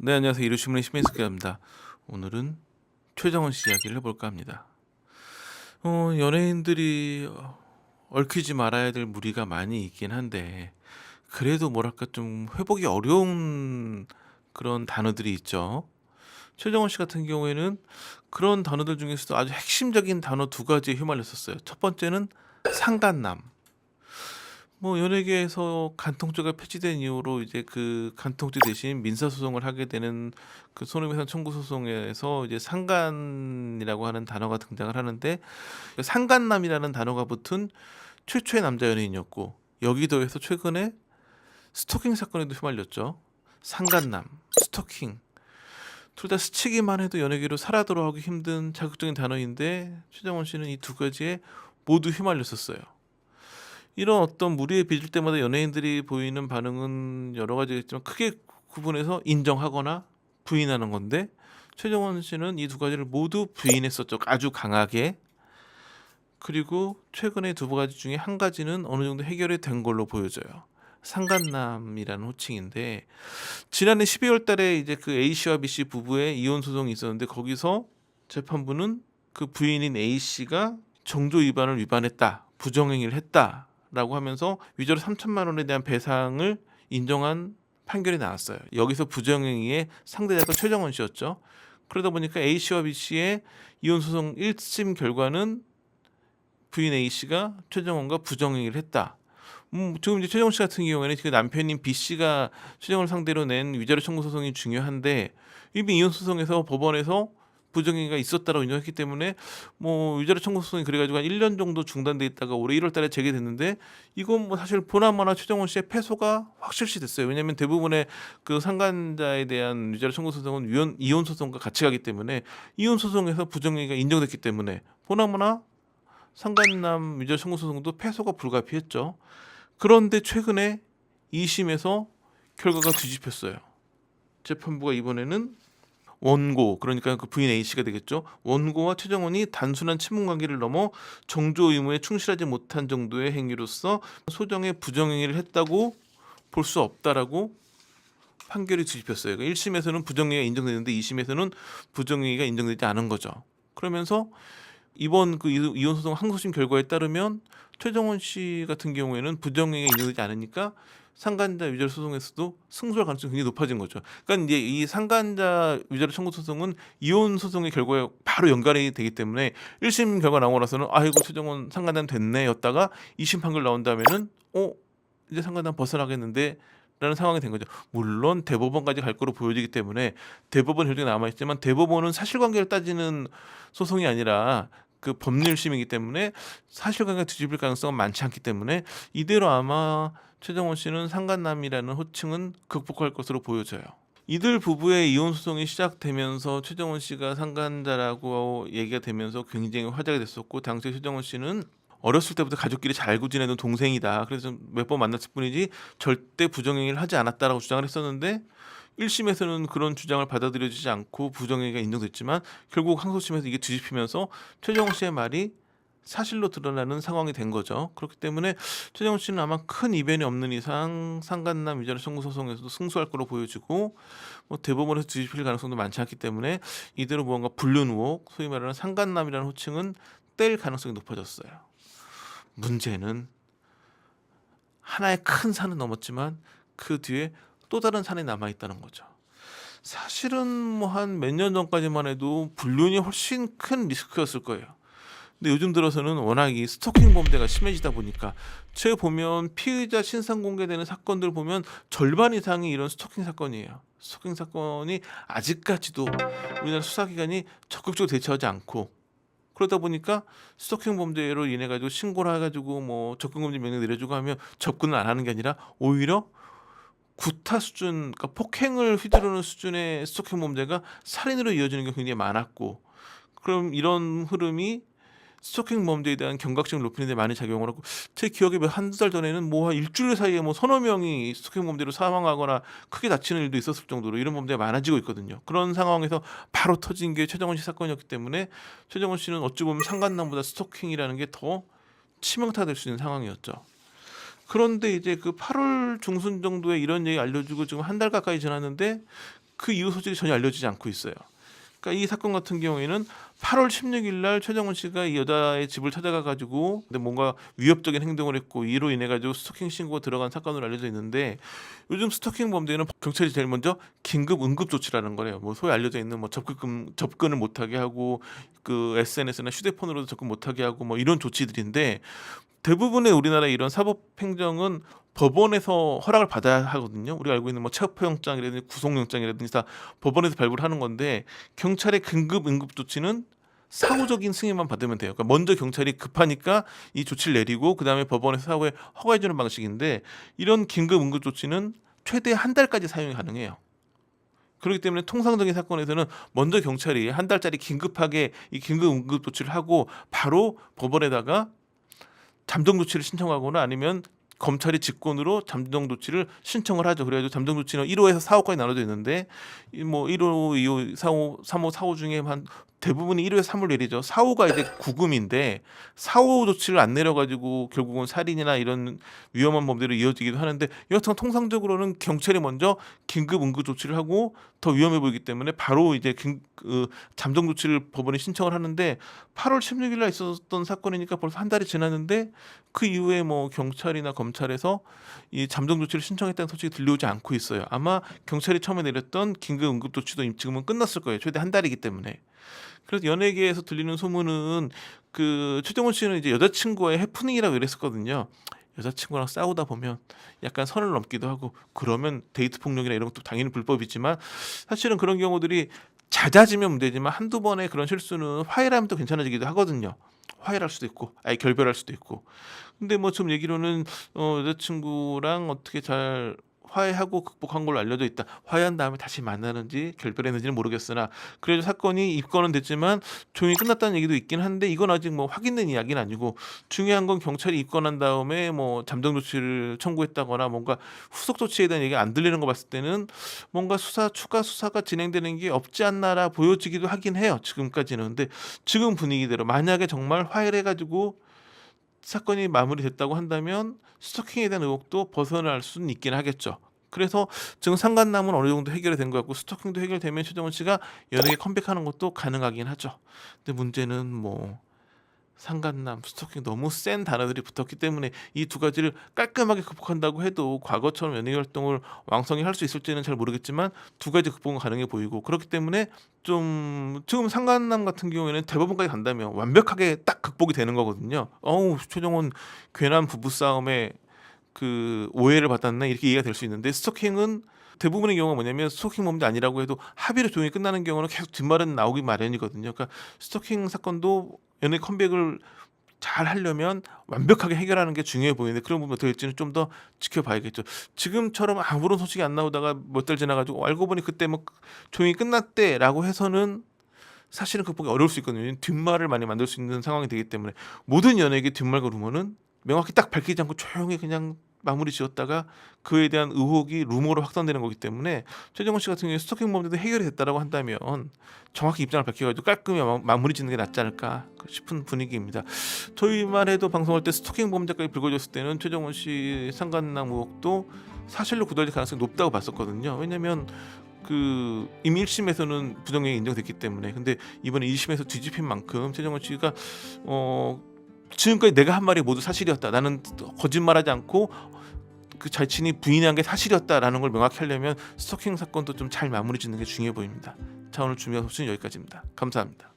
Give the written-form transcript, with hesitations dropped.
네, 안녕하세요. 이루신문의 시민스크입니다. 오늘은 최정원 씨 이야기를 해볼까 합니다. 연예인들이 얽히지 말아야 될 무리가 많이 있긴 한데 그래도 뭐랄까 좀 회복이 어려운 그런 단어들이 있죠. 최정원 씨 같은 경우에는 그런 단어들 중에서도 아주 핵심적인 단어 두 가지에 휘말렸었어요. 첫 번째는 상간남. 뭐 연예계에서 간통죄가 폐지된 이후로 이제 그 간통죄 대신 민사 소송을 하게 되는 그 손해배상 청구 소송에서 이제 상간이라고 하는 단어가 등장을 하는데, 그 상간남이라는 단어가 붙은 최초의 남자 연예인이었고, 여기도에서 최근에 스토킹 사건에도 휘말렸죠. 상간남, 스토킹, 둘 다 스치기만 해도 연예계로 살아 돌아오기 힘든 자극적인 단어인데 최정원 씨는 이 두 가지에 모두 휘말렸었어요. 이런 어떤 무리에 빚을 때마다 연예인들이 보이는 반응은 여러 가지겠지만 크게 구분해서 인정하거나 부인하는 건데, 최정원 씨는 이 두 가지를 모두 부인했었죠. 아주 강하게. 그리고 최근에 두 가지 중에 한 가지는 어느 정도 해결이 된 걸로 보여져요. 상간남이라는 호칭인데, 지난해 12월 달에 이제 그 A씨와 B씨 부부의 이혼 소송이 있었는데, 거기서 재판부는 그 부인인 A씨가 정조 위반했다, 부정행위를 했다라고 하면서 위자료 3천만 원에 대한 배상을 인정한 판결이 나왔어요. 여기서 부정행위의 상대자가 최정원 씨였죠. 그러다 보니까 A씨와 B씨의 이혼 소송 1심 결과는 부인 A씨가 최정원과 부정행위를 했다. 지금 이제 최정원 씨 같은 경우에는 그 남편인 B 씨가 최정원을 상대로 낸 위자료 청구 소송이 중요한데, 이미 이혼 소송에서 법원에서 부정행위가 있었다고 인정했기 때문에 뭐 위자료 청구 소송이 그래가지고 한 1년 정도 중단돼 있다가 올해 1월달에 재개됐는데, 이건 뭐 사실 보나마나 최정원 씨의 패소가 확실시 됐어요. 왜냐하면 대부분의 그 상간자에 대한 위자료 청구 소송은 이혼 소송과 같이 가기 때문에, 이혼 소송에서 부정행위가 인정됐기 때문에 보나마나 상간남 위자료 청구 소송도 패소가 불가피했죠. 그런데 최근에 2심에서 결과가 뒤집혔어요. 재판부가 이번에는 원고, 그러니까 그 부인 A씨가 되겠죠. 원고와 최정원이 단순한 친분 관계를 넘어 정조 의무에 충실하지 못한 정도의 행위로서 소정의 부정행위를 했다고 볼 수 없다라고 판결이 뒤집혔어요. 1심에서는 부정행위가 인정되는데 2심에서는 부정행위가 인정되지 않은 거죠. 그러면서 이번 그 이혼 소송 항소심 결과에 따르면 최정원 씨 같은 경우에는 부정행위가 인정되지 않으니까 상간자 위자료 소송에서도 승소할 가능성이 굉장히 높아진 거죠. 그러니까 이제 이 상간자 위자료 청구 소송은 이혼 소송의 결과에 바로 연관이 되기 때문에 1심 결과 나오고 나서는 아이고 최정원 상간남 됐네였다가 2심 판결 나온 다음에는 이제 상간남 벗어나겠는데 라는 상황이 된 거죠. 물론 대법원까지 갈 거로 보여지기 때문에 대법원 결정이 남아있지만, 대법원은 사실관계를 따지는 소송이 아니라 그 법률심이기 때문에 사실관계가 뒤집힐 가능성은 많지 않기 때문에 이대로 아마 최정원 씨는 상간남이라는 호칭은 극복할 것으로 보여져요. 이들 부부의 이혼 소송이 시작되면서 최정원 씨가 상간자라고 얘기가 되면서 굉장히 화제가 됐었고, 당시 최정원 씨는 어렸을 때부터 가족끼리 잘 알고 지내던 동생이다, 그래서 몇 번 만났을 뿐이지 절대 부정행위를 하지 않았다라고 주장을 했었는데, 1심에서는 그런 주장을 받아들여지지 않고 부정행위가 인정됐지만 결국 항소심에서 이게 뒤집히면서 최정원 씨의 말이 사실로 드러나는 상황이 된 거죠. 그렇기 때문에 최정원 씨는 아마 큰 이변이 없는 이상 상간남 위자료 청구 소송에서도 승소할 거로 보여지고, 뭐 대법원에서 뒤집힐 가능성도 많지 않기 때문에 이대로 무언가 불륜 의혹, 소위 말하는 상간남이라는 호칭은 뗄 가능성이 높아졌어요. 문제는 하나의 큰 산은 넘었지만 그 뒤에 또 다른 산이 남아 있다는 거죠. 사실은 뭐 한 몇 년 전까지만 해도 불륜이 훨씬 큰 리스크였을 거예요. 근데 요즘 들어서는 워낙 이 스토킹 범죄가 심해지다 보니까, 최 보면 피의자 신상 공개되는 사건들 보면 절반 이상이 이런 스토킹 사건이에요. 스토킹 사건이 아직까지도 우리나라 수사기관이 적극적으로 대처하지 않고, 그러다 보니까 스토킹 범죄로 인해 가지고 신고를 해가지고 뭐 접근금지 명령 내려주고 하면 접근을 안 하는 게 아니라 오히려 구타 수준, 그러니까 폭행을 휘두르는 수준의 스토킹 범죄가 살인으로 이어지는 게 굉장히 많았고, 그럼 이런 흐름이 스토킹 범죄에 대한 경각심을 높이는 데 많이 작용을 하고, 제 기억에 한두 달 전에는 뭐 한 일주일 사이에 뭐 서너 명이 스토킹 범죄로 사망하거나 크게 다치는 일도 있었을 정도로 이런 범죄가 많아지고 있거든요. 그런 상황에서 바로 터진 게 최정원 씨 사건이었기 때문에 최정원 씨는 어찌 보면 상간남보다 스토킹이라는 게 더 치명타가 될 수 있는 상황이었죠. 그런데 이제 그 8월 중순 정도에 이런 얘기 알려주고 지금 한 달 가까이 지났는데, 그 이후 소식이 전혀 알려지지 않고 있어요. 그러니까 이 사건 같은 경우에는 8월 16일 날 최정원 씨가 이 여자의 집을 찾아가 가지고 근데 뭔가 위협적인 행동을 했고 이로 인해 가지고 스토킹 신고가 들어간 사건으로 알려져 있는데 요즘 스토킹 범죄는 경찰이 제일 먼저 긴급 응급 조치라는 거래요. 뭐 소위 알려져 있는 뭐 접근을 못하게 하고 그 SNS나 휴대폰으로도 접근 못하게 하고 뭐 이런 조치들인데 대부분의 우리나라 이런 사법 행정은 법원에서 허락을 받아야 하거든요. 우리가 알고 있는 뭐 체포영장이라든지 구속영장이라든지 다 법원에서 발부를 하는 건데 경찰의 긴급 응급 조치는 사후적인 승인만 받으면 돼요. 그러니까 먼저 경찰이 급하니까 이 조치를 내리고 그다음에 법원에서 사후에 허가해 주는 방식인데 이런 긴급 응급 조치는 최대 한 달까지 사용이 가능해요. 그렇기 때문에 통상적인 사건에서는 먼저 경찰이 한 달짜리 긴급하게 이 긴급 응급 조치를 하고 바로 법원에다가 잠정 조치를 신청하거나 아니면 검찰이 직권으로 잠정 조치를 신청을 하죠. 그래가지고 잠정 조치는 1호에서 4호까지 나눠져 있는데 뭐 1호, 2호, 4호, 3호, 4호 중에 한 대부분이 1호에서 3호를 내리죠. 4호가 이제 구금인데 4호 조치를 안 내려가지고 결국은 살인이나 이런 위험한 범죄로 이어지기도 하는데 여하튼 통상적으로는 경찰이 먼저 긴급 응급 조치를 하고 더 위험해 보이기 때문에 바로 이제 잠정 조치를 법원에 신청을 하는데 8월 16일 날 있었던 사건이니까 벌써 한 달이 지났는데 그 이후에 뭐 경찰이나 검찰에서 이 잠정 조치를 신청했다는 소식이 들려오지 않고 있어요. 아마 경찰이 처음에 내렸던 긴급 응급 조치도 지금은 끝났을 거예요. 최대 한 달이기 때문에. 그래서 연예계에서 들리는 소문은 그 최정원 씨는 이제 여자친구와의 해프닝이라고 이랬었거든요. 여자친구랑 싸우다 보면 약간 선을 넘기도 하고 그러면 데이트 폭력이나 이런 것도 당연히 불법이지만 사실은 그런 경우들이 잦아지면 문제지만 한두 번의 그런 실수는 화해라면 또 괜찮아지기도 하거든요. 화해할 수도 있고 아예 결별할 수도 있고 근데 뭐 좀 얘기로는 여자친구랑 어떻게 잘 화해하고 극복한 걸로 알려져 있다. 화해한 다음에 다시 만나는지 결별했는지는 모르겠으나 그래도 사건이 입건은 됐지만 조용히 끝났다는 얘기도 있긴 한데 이건 아직 뭐 확인된 이야기는 아니고 중요한 건 경찰이 입건한 다음에 뭐 잠정 조치를 청구했다거나 뭔가 후속 조치에 대한 얘기가 안 들리는 거 봤을 때는 뭔가 추가 수사가 진행되는 게 없지 않나라 보여지기도 하긴 해요. 지금까지는. 근데 지금 분위기대로 만약에 정말 화해를 해가지고 사건이 마무리됐다고 한다면 스토킹에 대한 의혹도 벗어날 수는 있긴 하겠죠. 그래서 지금 상간남은 어느 정도 해결이 된 것 같고 스토킹도 해결되면 최정원 씨가 연예계 컴백하는 것도 가능하긴 하죠. 근데 문제는 뭐 상간남, 스토킹 너무 센 단어들이 붙었기 때문에 이 두 가지를 깔끔하게 극복한다고 해도 과거처럼 연예계 활동을 왕성히 할 수 있을지는 잘 모르겠지만 두 가지 극복은 가능해 보이고 그렇기 때문에 좀 지금 상간남 같은 경우에는 대법원까지 간다면 완벽하게 딱 극복이 되는 거거든요. 최정원 괜한 부부싸움에 그 오해를 받았네 이렇게 이해가 될 수 있는데 스토킹은 대부분의 경우가 뭐냐면 스토킹 범죄 아니라고 해도 합의로 조용히 끝나는 경우는 계속 뒷말은 나오기 마련이거든요. 그러니까 스토킹 사건도 연예 컴백을 잘 하려면 완벽하게 해결하는 게 중요해 보이는데 그런 부분 어떻게 될지는 좀 더 지켜봐야겠죠. 지금처럼 아무런 소식이 안 나오다가 몇 달 지나가지고 알고 보니 그때 뭐 조용히 끝났대라고 해서는 사실은 극복이 어려울 수 있거든요. 뒷말을 많이 만들 수 있는 상황이 되기 때문에 모든 연예계 뒷말과 루머는 명확히 딱 밝히지 않고 조용히 그냥 마무리 지었다가 그에 대한 의혹이 루머로 확산되는 거기 때문에 최정원 씨 같은 경우에 스토킹 범죄도 해결이 됐다라고 한다면 정확히 입장을 밝혀가지고 깔끔히 마무리 짓는 게 낫지 않을까 싶은 분위기입니다. 저희만 해도 방송할 때 스토킹 범죄까지 불거졌을 때는 최정원 씨 상간남 의혹도 사실로 굳어질 가능성이 높다고 봤었거든요. 왜냐하면 그 이미 1심에서는 부정행위 인정됐기 때문에 근데 이번에 2심에서 뒤집힌 만큼 최정원 씨가 지금까지 내가 한 말이 모두 사실이었다. 나는 거짓말하지 않고 그 자신이 부인한 게 사실이었다라는 걸 명확히 하려면 스토킹 사건도 좀 잘 마무리 짓는 게 중요해 보입니다. 자 오늘 준비한 소식은 여기까지입니다. 감사합니다.